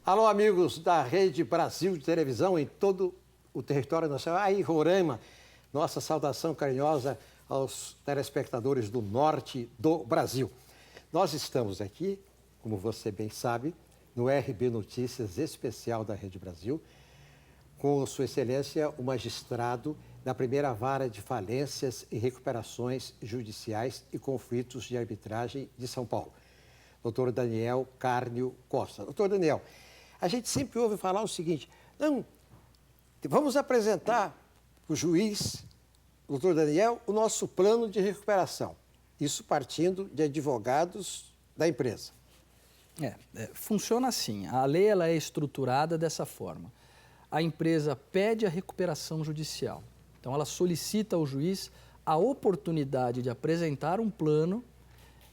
Alô, amigos da Rede Brasil de Televisão em todo o território nacional. Aí, Roraima, nossa saudação carinhosa aos telespectadores do norte do Brasil. Nós estamos aqui, como você bem sabe, no RB Notícias Especial da Rede Brasil, com Sua Excelência, o magistrado da primeira vara de falências e recuperações judiciais e conflitos de arbitragem de São Paulo, doutor Daniel Carnio Costa. Doutor Daniel, a gente sempre ouve falar o seguinte, não, vamos apresentar o juiz, doutor Daniel, o nosso plano de recuperação. Isso partindo de advogados da empresa. Funciona assim, a lei ela é estruturada dessa forma. A empresa pede a recuperação judicial. Então, ela solicita ao juiz a oportunidade de apresentar um plano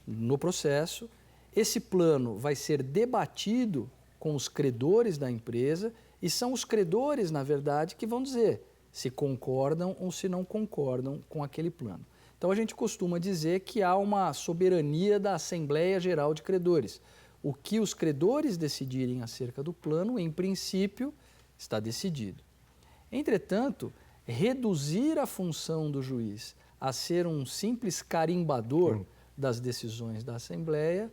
no processo. Esse plano vai ser debatido com os credores da empresa e são os credores, na verdade, que vão dizer se concordam ou se não concordam com aquele plano. Então, a gente costuma dizer que há uma soberania da Assembleia Geral de Credores. O que os credores decidirem acerca do plano, em princípio, está decidido. Entretanto, reduzir a função do juiz a ser um simples carimbador das decisões da Assembleia,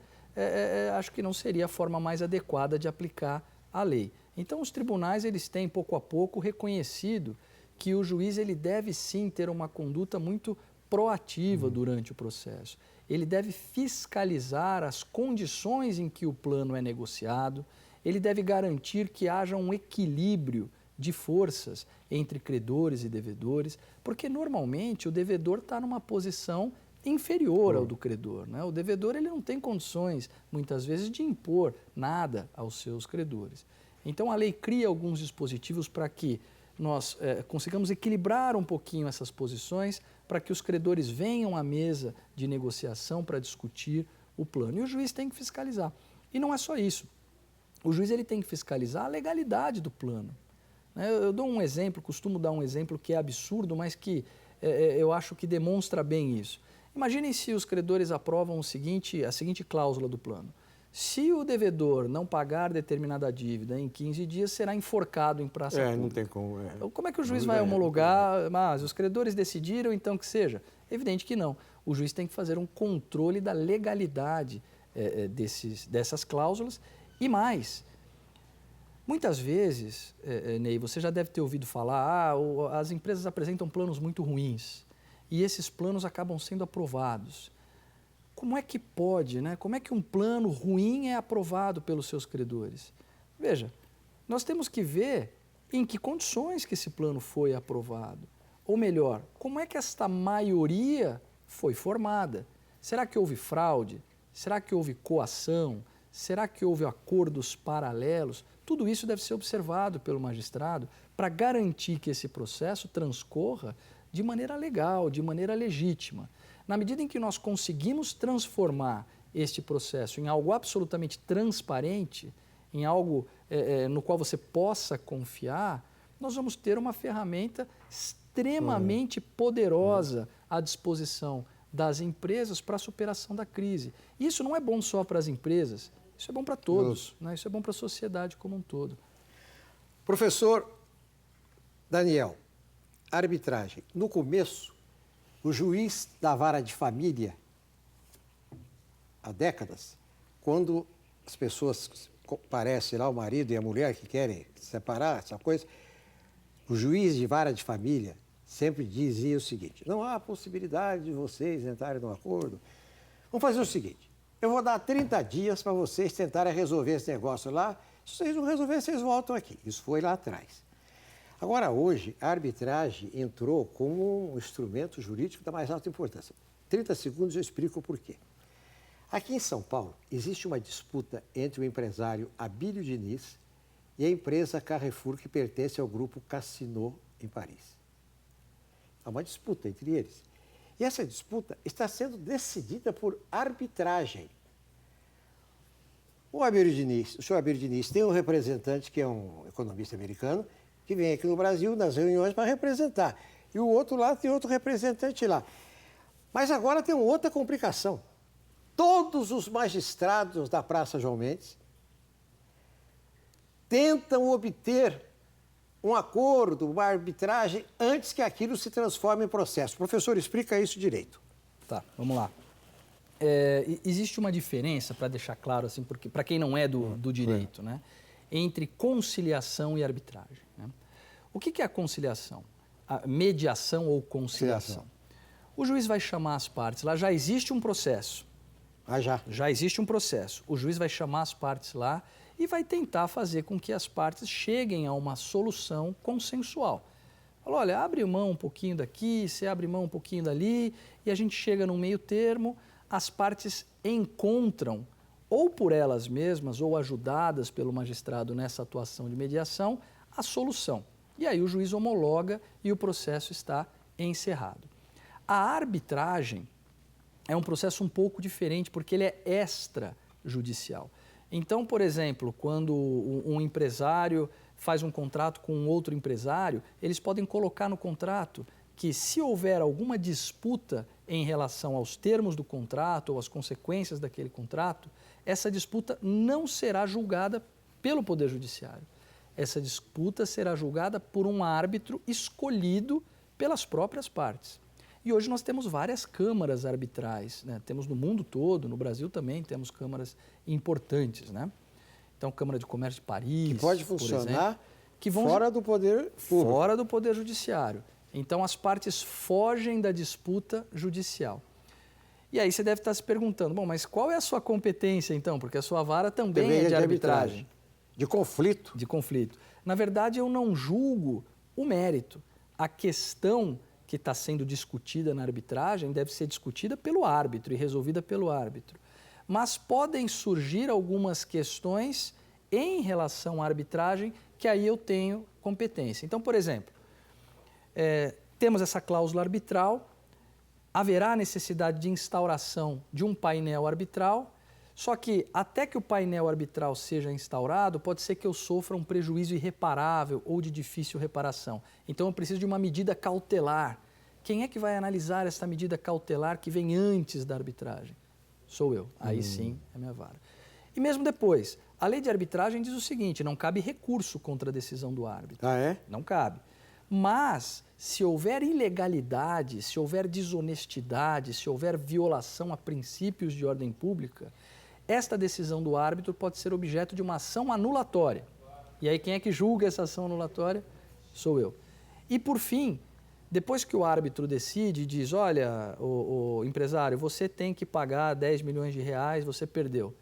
acho que não seria a forma mais adequada de aplicar a lei. Então, os tribunais eles têm, pouco a pouco, reconhecido que o juiz ele deve sim ter uma conduta muito proativa durante o processo. Ele deve fiscalizar as condições em que o plano é negociado, ele deve garantir que haja um equilíbrio de forças entre credores e devedores, porque normalmente o devedor está numa posição inferior ao do credor, né? O devedor ele não tem condições, muitas vezes, de impor nada aos seus credores. Então, a lei cria alguns dispositivos para que nós consigamos equilibrar um pouquinho essas posições, para que os credores venham à mesa de negociação para discutir o plano. E o juiz tem que fiscalizar. E não é só isso. O juiz ele tem que fiscalizar a legalidade do plano. Eu dou um exemplo, costumo dar um exemplo que é absurdo, mas que eu acho que demonstra bem isso. Imaginem se os credores aprovam a seguinte cláusula do plano. Se o devedor não pagar determinada dívida em 15 dias, será enforcado em praça pública. Não tem como. Então, como é que o juiz vai homologar? Mas os credores decidiram, então, que seja? Evidente que não. O juiz tem que fazer um controle da legalidade dessas cláusulas. E mais, muitas vezes, Ney, você já deve ter ouvido falar, as empresas apresentam planos muito ruins e esses planos acabam sendo aprovados. Como é que pode, né? Como é que um plano ruim é aprovado pelos seus credores? Veja, nós temos que ver em que condições que esse plano foi aprovado. Ou melhor, como é que esta maioria foi formada? Será que houve fraude? Será que houve coação? Será que houve acordos paralelos? Tudo isso deve ser observado pelo magistrado para garantir que esse processo transcorra de maneira legal, de maneira legítima. Na medida em que nós conseguimos transformar este processo em algo absolutamente transparente, em algo no qual você possa confiar, nós vamos ter uma ferramenta extremamente poderosa à disposição das empresas para a superação da crise. Isso não é bom só para as empresas, isso é bom para todos, né? Isso é bom para a sociedade como um todo. Professor Daniel, arbitragem. No começo, o juiz da vara de família, há décadas, quando as pessoas parecem lá, o marido e a mulher que querem se separar, essa coisa, o juiz de vara de família sempre dizia o seguinte, não há possibilidade de vocês entrarem num acordo. Vamos fazer o seguinte, eu vou dar 30 dias para vocês tentarem resolver esse negócio lá, se vocês não resolverem, vocês voltam aqui. Isso foi lá atrás. Agora, hoje, a arbitragem entrou como um instrumento jurídico da mais alta importância. 30 segundos eu explico o porquê. Aqui em São Paulo, existe uma disputa entre o empresário Abílio Diniz e a empresa Carrefour, que pertence ao grupo Casino em Paris. Há uma disputa entre eles. E essa disputa está sendo decidida por arbitragem. O senhor Abílio Diniz tem um representante que é um economista americano, que vem aqui no Brasil nas reuniões para representar. E o outro lá tem outro representante lá. Mas agora tem uma outra complicação. Todos os magistrados da Praça João Mendes tentam obter um acordo, uma arbitragem, antes que aquilo se transforme em processo. Professor, explica isso direito. Tá, vamos lá. Existe uma diferença, para deixar claro, assim, porque para quem não é do direito, né, entre conciliação e arbitragem. Né? O que é a conciliação? A mediação ou conciliação? O juiz vai chamar as partes, lá já existe um processo. Já existe um processo. O juiz vai chamar as partes lá e vai tentar fazer com que as partes cheguem a uma solução consensual. Fala, olha, abre mão um pouquinho daqui, você abre mão um pouquinho dali, e a gente chega num meio termo, as partes encontram, ou por elas mesmas, ou ajudadas pelo magistrado nessa atuação de mediação, a solução. E aí o juiz homologa e o processo está encerrado. A arbitragem é um processo um pouco diferente, porque ele é extrajudicial. Então, por exemplo, quando um empresário faz um contrato com um outro empresário, eles podem colocar no contrato que, se houver alguma disputa em relação aos termos do contrato ou às consequências daquele contrato, essa disputa não será julgada pelo Poder Judiciário. Essa disputa será julgada por um árbitro escolhido pelas próprias partes. E hoje nós temos várias câmaras arbitrais, né? Temos no mundo todo, no Brasil também temos câmaras importantes, né? Então, Câmara de Comércio de Paris, que pode funcionar, exemplo, que vão fora do poder público. Fora do Poder Judiciário. Então, as partes fogem da disputa judicial. E aí você deve estar se perguntando, bom, mas qual é a sua competência, então? Porque a sua vara também é de arbitragem. De conflito. De conflito. Na verdade, eu não julgo o mérito. A questão que está sendo discutida na arbitragem deve ser discutida pelo árbitro e resolvida pelo árbitro. Mas podem surgir algumas questões em relação à arbitragem que aí eu tenho competência. Então, por exemplo, temos essa cláusula arbitral, haverá necessidade de instauração de um painel arbitral, só que até que o painel arbitral seja instaurado, pode ser que eu sofra um prejuízo irreparável ou de difícil reparação. Então eu preciso de uma medida cautelar. Quem é que vai analisar essa medida cautelar que vem antes da arbitragem? Sou eu. Aí sim é minha vara. E mesmo depois, a lei de arbitragem diz o seguinte, não cabe recurso contra a decisão do árbitro. Ah, é? Não cabe. Mas, se houver ilegalidade, se houver desonestidade, se houver violação a princípios de ordem pública, esta decisão do árbitro pode ser objeto de uma ação anulatória. E aí quem é que julga essa ação anulatória? Sou eu. E por fim, depois que o árbitro decide e diz, olha, o empresário, você tem que pagar 10 milhões de reais, você perdeu.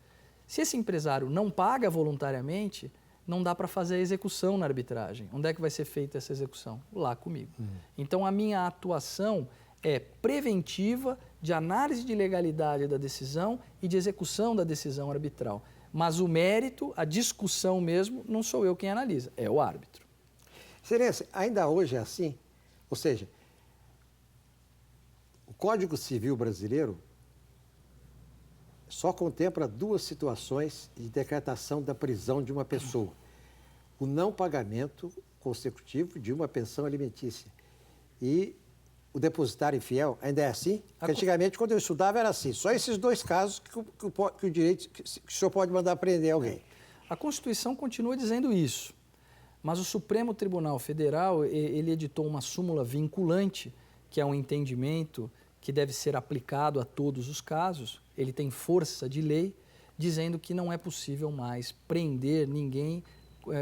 Se esse empresário não paga voluntariamente, não dá para fazer a execução na arbitragem. Onde é que vai ser feita essa execução? Lá comigo. Então a minha atuação é preventiva, de análise de legalidade da decisão e de execução da decisão arbitral. Mas o mérito, a discussão mesmo, não sou eu quem analisa, é o árbitro. Excelência, ainda hoje é assim? Ou seja, o Código Civil brasileiro só contempla duas situações de decretação da prisão de uma pessoa. O não pagamento consecutivo de uma pensão alimentícia e o depositário infiel. Ainda é assim? Porque antigamente, quando eu estudava, era assim. Só esses dois casos que o direito, que o senhor pode mandar prender alguém. A Constituição continua dizendo isso. Mas o Supremo Tribunal Federal, ele editou uma súmula vinculante, que é um entendimento que deve ser aplicado a todos os casos. Ele tem força de lei, dizendo que não é possível mais prender ninguém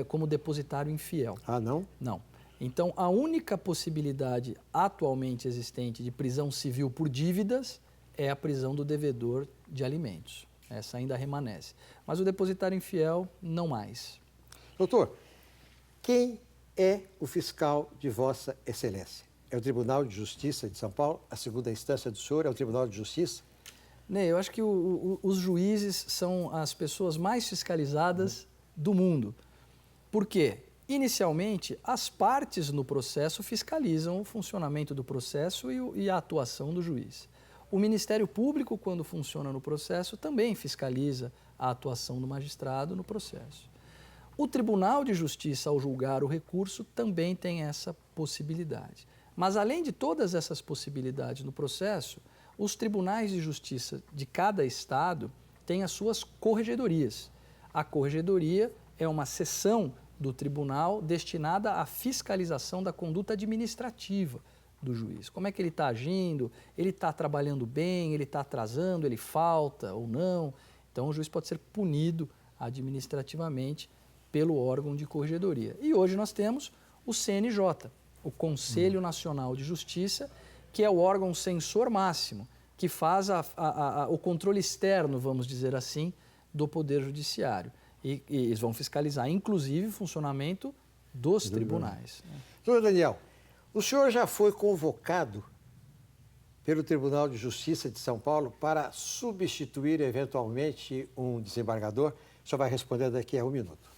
como depositário infiel. Ah, não? Não. Então, a única possibilidade atualmente existente de prisão civil por dívidas é a prisão do devedor de alimentos. Essa ainda remanesce. Mas o depositário infiel, não mais. Doutor, quem é o fiscal de Vossa Excelência? É o Tribunal de Justiça de São Paulo? A segunda instância do senhor é o Tribunal de Justiça? Ney, eu acho que os juízes são as pessoas mais fiscalizadas do mundo. Por quê? Inicialmente, as partes no processo fiscalizam o funcionamento do processo e a atuação do juiz. O Ministério Público, quando funciona no processo, também fiscaliza a atuação do magistrado no processo. O Tribunal de Justiça, ao julgar o recurso, também tem essa possibilidade. Mas, além de todas essas possibilidades no processo, os tribunais de justiça de cada estado têm as suas corregedorias. A corregedoria é uma seção do tribunal destinada à fiscalização da conduta administrativa do juiz. Como é que ele está agindo? Ele está trabalhando bem? Ele está atrasando? Ele falta ou não? Então, o juiz pode ser punido administrativamente pelo órgão de corregedoria. E hoje nós temos o CNJ, o Conselho Nacional de Justiça, que é o órgão censor máximo, que faz o controle externo, vamos dizer assim, do Poder Judiciário. E eles vão fiscalizar, inclusive, o funcionamento dos tribunais. Doutor Daniel, o senhor já foi convocado pelo Tribunal de Justiça de São Paulo para substituir, eventualmente, um desembargador? O senhor vai responder daqui a um minuto.